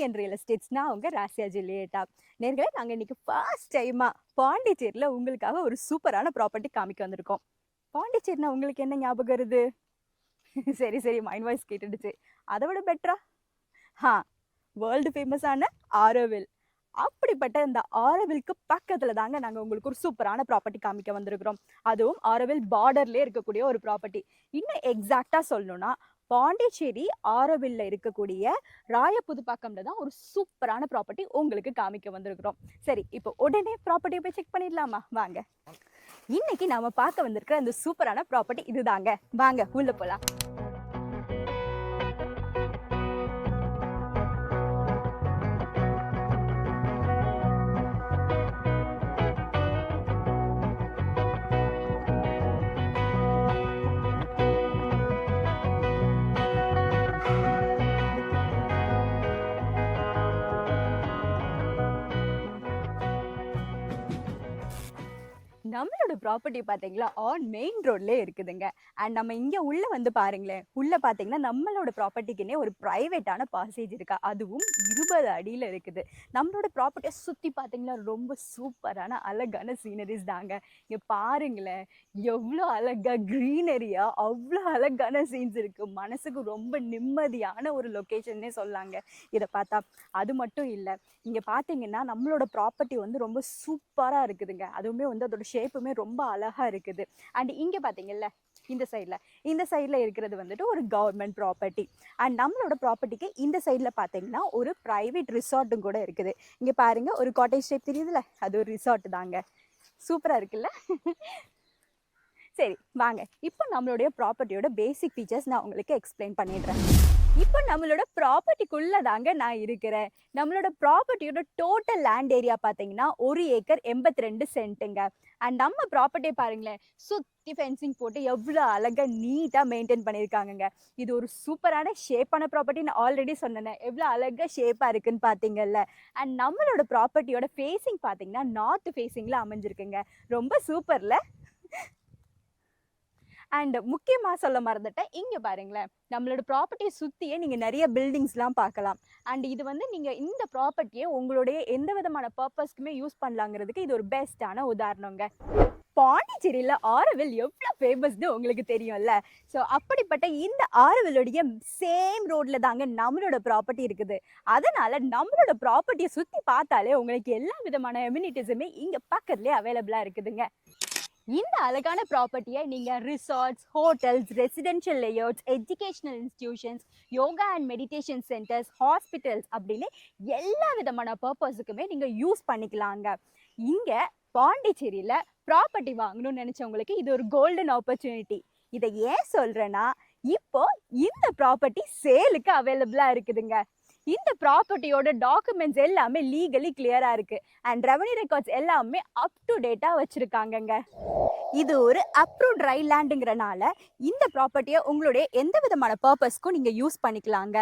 Pandian real எஸ்டேட்ஸ்னா அவங்க ராசியா ஜூலியட்டா. நேர்களே, நாங்கள் இன்னைக்கு ஃபர்ஸ்ட் டைமாக பாண்டிச்சேரியில் உங்களுக்காக ஒரு சூப்பரான ப்ராப்பர்ட்டி காமிக்க வந்திருக்கோம். பாண்டிச்சேரினா உங்களுக்கு என்ன ஞாபகம் வருது? சரி சரி, மைண்ட் வாய்ஸ் கேட்டுடுச்சு. அதை விட பெட்டரா? ஹா, வேர்ல்டு ஃபேமஸான ஆரோவில். அப்படிப்பட்ட இந்த ஆரோவிலுக்கு பக்கத்தில் தாங்க நாங்கள் உங்களுக்கு ஒரு சூப்பரான ப்ராப்பர்ட்டி காமிக்க வந்திருக்கிறோம். அதுவும் ஆரோவில் பார்டர்லேயே இருக்கக்கூடிய ஒரு ப்ராப்பர்ட்டி. இன்னும் எக்ஸாக்டாக சொல்லணும்னா பாண்டிச்சேரி ஆரோவில்ல இருக்கக்கூடிய ராயபுதுப்பாக்கம்ல தான் ஒரு சூப்பரான ப்ராப்பர்ட்டி உங்களுக்கு காமிக்க வந்திருக்கிறோம். சரி, இப்போ உடனே ப்ராப்பர்ட்டியை போய் செக் பண்ணிடலாமா? வாங்க. இன்னைக்கு நாம பார்க்க வந்திருக்கிற இந்த சூப்பரான ப்ராப்பர்ட்டி இதுதாங்க. வாங்க உள்ள போலாம். நம்மளோட ப்ராப்பர்ட்டி பார்த்தீங்களா ஆன் மெயின் ரோட்லேயே இருக்குதுங்க. அண்ட் நம்ம இங்கே உள்ளே வந்து பாருங்களேன், உள்ளே பார்த்தீங்கன்னா நம்மளோட ப்ராப்பர்ட்டிக்குன்னே ஒரு ப்ரைவேட்டான பாசேஜ் இருக்கா, அதுவும் 20 அடியில் இருக்குது. நம்மளோட ப்ராப்பர்ட்டியை சுற்றி பார்த்தீங்கன்னா ரொம்ப சூப்பரான அழகான சீனரிஸ் தாங்க. இங்கே பாருங்களேன், எவ்வளோ அழகாக க்ரீனரியாக அவ்வளோ அழகான சீன்ஸ் இருக்குது. மனசுக்கு ரொம்ப நிம்மதியான ஒரு லொக்கேஷன்னே சொல்லாங்க இதை பார்த்தா. அது மட்டும் இல்லை, இங்கே பார்த்தீங்கன்னா நம்மளோட ப்ராப்பர்ட்டி வந்து ரொம்ப சூப்பராக இருக்குதுங்க. அதுவுமே வந்து அதோட ஷேப்புமே ரொம்ப அழகா இருக்குது. அண்ட் இங்க பாத்தீங்கல்ல, இந்த சைட்ல இருக்கிறது வந்துட்டு ஒரு கவர்மெண்ட் ப்ராப்பர்ட்டி. அண்ட் நம்மளோட ப்ராப்பர்ட்டிக்கு இந்த சைட்ல பாத்தீங்கன்னா ஒரு பிரைவேட் ரிசார்ட்டும் கூட இருக்குது. இங்க பாருங்க, ஒரு காட்டேஜ் டைப் தெரியுதுல, அது ஒரு ரிசார்ட் தாங்க. சூப்பரா இருக்குல்ல? சரி வாங்க, இப்போ நம்மளுடைய ப்ராப்பர்ட்டியோட பேசிக் ஃபீச்சர்ஸ் நான் உங்களுக்கு எக்ஸ்பிளைன் பண்ணிடுறேன். இப்போ நம்மளோட ப்ராப்பர்ட்டிக்குள்ள தாங்க நான் இருக்கிறேன். நம்மளோட ப்ராப்பர்ட்டியோட டோட்டல் லேண்ட் ஏரியா பார்த்தீங்கன்னா 1 ஏக்கர் 82 சென்ட்டுங்க. அண்ட் நம்ம ப்ராப்பர்ட்டியை பாருங்களேன், சுற்றி ஃபென்சிங் போட்டு எவ்வளோ அழகாக நீட்டாக மெயின்டைன் பண்ணியிருக்காங்கங்க. இது ஒரு சூப்பரான ஷேப்பான ப்ராப்பர்ட்டி. நான் ஆல்ரெடி சொன்னேன் எவ்வளோ அழகாக ஷேப்பாக இருக்குன்னு பார்த்தீங்கல்ல. அண்ட் நம்மளோட ப்ராப்பர்ட்டியோட ஃபேஸிங் பார்த்தீங்கன்னா நார்த் ஃபேஸிங்கில் அமைஞ்சிருக்குங்க. ரொம்ப சூப்பரில். அண்ட் முக்கியமாக சொல்ல மறந்துட்டேன், இங்கே பாருங்களேன், நம்மளோட ப்ராப்பர்ட்டியை சுற்றியே நீங்கள் நிறைய பில்டிங்ஸ்லாம் பார்க்கலாம். அண்ட் இது வந்து நீங்கள் இந்த ப்ராப்பர்ட்டியை உங்களுடைய எந்த விதமான பர்பஸ்க்குமே யூஸ் பண்ணலாங்கிறதுக்கு இது ஒரு பெஸ்ட்டான உதாரணங்க. பாண்டிச்சேரியில் ஆரோவில் எவ்வளோ ஃபேமஸ்னு உங்களுக்கு தெரியும்ல. ஸோ அப்படிப்பட்ட இந்த ஆரோவிலுடைய சேம் ரோட்டில் தாங்க நம்மளோட ப்ராப்பர்ட்டி இருக்குது. அதனால் நம்மளோட ப்ராப்பர்ட்டியை சுற்றி பார்த்தாலே உங்களுக்கு எல்லா விதமான எம்யூனிட்டிஸுமே இங்கே பக்கத்துலேயே அவைலபிளாக இருக்குதுங்க. இந்த அழகான ப்ராப்பர்ட்டியை நீங்கள் resorts, hotels, residential layouts, educational institutions, yoga and meditation centres, hospitals அப்படின்னு எல்லா விதமான பர்பஸுக்குமே நீங்கள் யூஸ் பண்ணிக்கலாங்க. இங்கே பாண்டிச்சேரியில் ப்ராப்பர்ட்டி வாங்கணும்னு நினச்சவங்களுக்கு இது ஒரு கோல்டன் ஆப்பர்ச்சுனிட்டி. இதை ஏன் சொல்கிறேன்னா, இப்போ இந்த ப்ராப்பர்ட்டி சேலுக்கு அவைலபிளாக இருக்குதுங்க. இந்த ப்ராப்பர்ட்டியோட டாக்குமெண்ட்ஸ் எல்லாமே லீகலி கிளியரா இருக்கு. அண்ட் ரெவன்யூ ரெக்கார்ட்ஸ் எல்லாமே அப் டு டேட்டா வச்சிருக்காங்கங்க. இது ஒரு அப்ரூவ்ட் ரை லேண்டுங்கிறனால இந்த ப்ராப்பர்ட்டியை உங்களுடைய எந்த விதமான பர்பஸ்க்கும் நீங்க யூஸ் பண்ணிக்கலாங்க.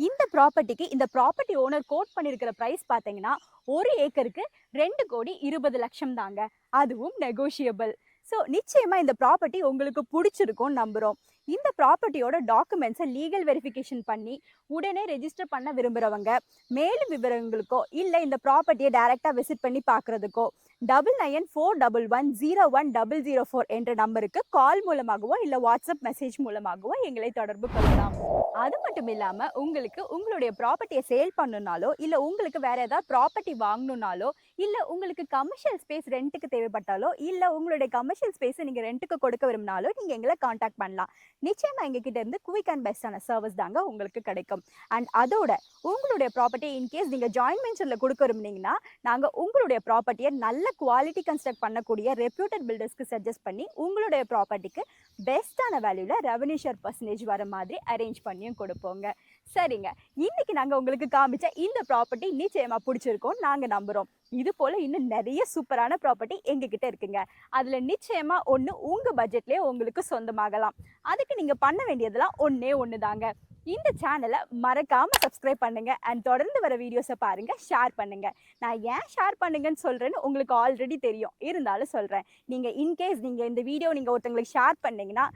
இந்த ப்ராப்பர்ட்டிக்கு இந்த ப்ராப்பர்ட்டி ஓனர் கோட் பண்ணியிருக்கிற ப்ரைஸ் பார்த்தீங்கன்னா 1 ஏக்கருக்கு 2,20,00,000 தாங்க. அதுவும் நெகோஷியபிள். ஸோ நிச்சயமா இந்த ப்ராப்பர்ட்டி உங்களுக்கு பிடிச்சிருக்கும்னு நம்புகிறோம். இந்த ப்ராப்பர்ட்டியோட டாக்குமெண்ட்ஸை லீகல் வெரிஃபிகேஷன் பண்ணி உடனே ரெஜிஸ்டர் பண்ண விரும்புகிறவங்க மேலும் விவரங்களுக்கோ இல்லை இந்த ப்ராப்பர்ட்டியை டைரெக்டாக விசிட் பண்ணி பார்க்குறதுக்கோ 9941101004 என்ற நம்பருக்கு கால் மூலமாகவோ இல்லை வாட்ஸ்அப் மெசேஜ் மூலமாகவோ எங்களை தொடர்பு கொள்ளலாம். அது மட்டும் இல்லாமல் உங்களுக்கு உங்களுடைய ப்ராப்பர்ட்டியை சேல் பண்ணணுனாலோ இல்லை உங்களுக்கு வேற ஏதாவது ப்ராப்பர்ட்டி வாங்கணுன்னாலோ இல்லை உங்களுக்கு கமர்ஷியல் ஸ்பேஸ் ரெண்ட்டுக்கு தேவைப்பட்டாலோ இல்லை உங்களுடைய கமர்ஷியல் ஸ்பேஸை நீங்கள் ரெண்ட்டுக்கு கொடுக்க விரும்பினாலோ நீங்கள் எங்களை காண்டாக்ட் பண்ணலாம். நிச்சயமாக எங்ககிட்ட இருந்து குயிக் அண்ட் பெஸ்டான சர்வீஸ் தாங்க உங்களுக்கு கிடைக்கும். அண்ட் அதோட உங்களுடைய ப்ராப்பர்ட்டி இன்கேஸ் நீங்கள் ஜாயின்ட் வெஞ்சரில் கொடுக்க விரும்புனீங்கன்னா நாங்கள் உங்களுடைய ப்ராப்பர்ட்டியை நல்ல குவாலிட்டி கன்ஸ்ட்ரக்ட் பண்ணக்கூடிய ரெப்யூட்டட் பில்டர்ஸ்க்கு சஜஸ்ட் பண்ணி உங்களுடைய ப்ராப்பர்ட்டிக்கு பெஸ்ட்டான வேல்யூவில் ரெவன்யூ ஷேர் பர்சன்டேஜ் வர மாதிரி அரேஞ்ச் பண்ணியும் கொடுப்போங்க. சரிங்க, இன்னைக்கு நாங்கள் உங்களுக்கு காமிச்ச இந்த ப்ராப்பர்ட்டி நிச்சயமாக பிடிச்சிருக்கோம் நாங்கள் நம்புகிறோம். இது போல் இன்னும் நிறைய சூப்பரான ப்ராப்பர்ட்டி எங்ககிட்ட இருக்குங்க. அதில் நிச்சயமாக ஒன்று உங்கள் பட்ஜெட்லேயே உங்களுக்கு சொந்தமாகலாம். அதுக்கு நீங்கள் பண்ண வேண்டியதெல்லாம் ஒன்று தாங்க. இந்த சேனலை மறக்காமல் சப்ஸ்கிரைப் பண்ணுங்கள். அண்ட் தொடர்ந்து வர வீடியோஸை பாருங்கள், ஷேர் பண்ணுங்கள். நான் ஏன் ஷேர் பண்ணுங்கன்னு சொல்கிறேன்னு உங்களுக்கு ஆல்ரெடி தெரியும், இருந்தாலும் சொல்கிறேன். நீங்கள் இன்கேஸ் நீங்கள் இந்த வீடியோ நீங்கள் ஒருத்தங்களுக்கு ஷேர் பண்ணிங்கன்னா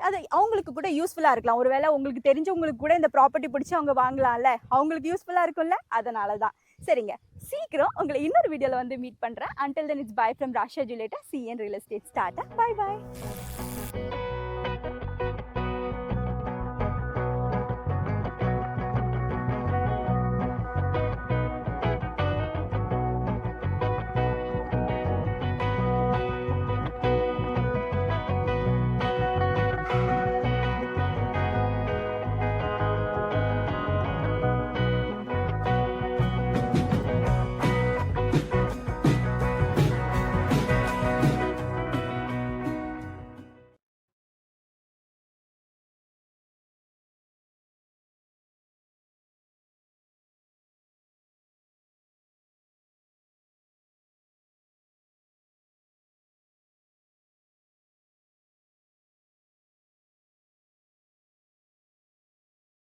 அது அவங்களுக்கு கூட யூஸ்ஃபுல்லாக இருக்கலாம். ஒருவேளை உங்களுக்கு தெரிஞ்சவங்களுக்கு கூட இந்த ப்ராப்பர்ட்டி பிடிச்சி அவங்க வாங்கலாம்ல, அவங்களுக்கு யூஸ்ஃபுல்லாக இருக்கும்ல, அதனால தான். சரிங்க, சீக்கிரம் உங்களை இன்னொரு வீடியோவில் வந்து மீட் பண்ணுறேன். Until then, it's bye from Rasha Juleta, CN Real Estate. Tata, bye bye.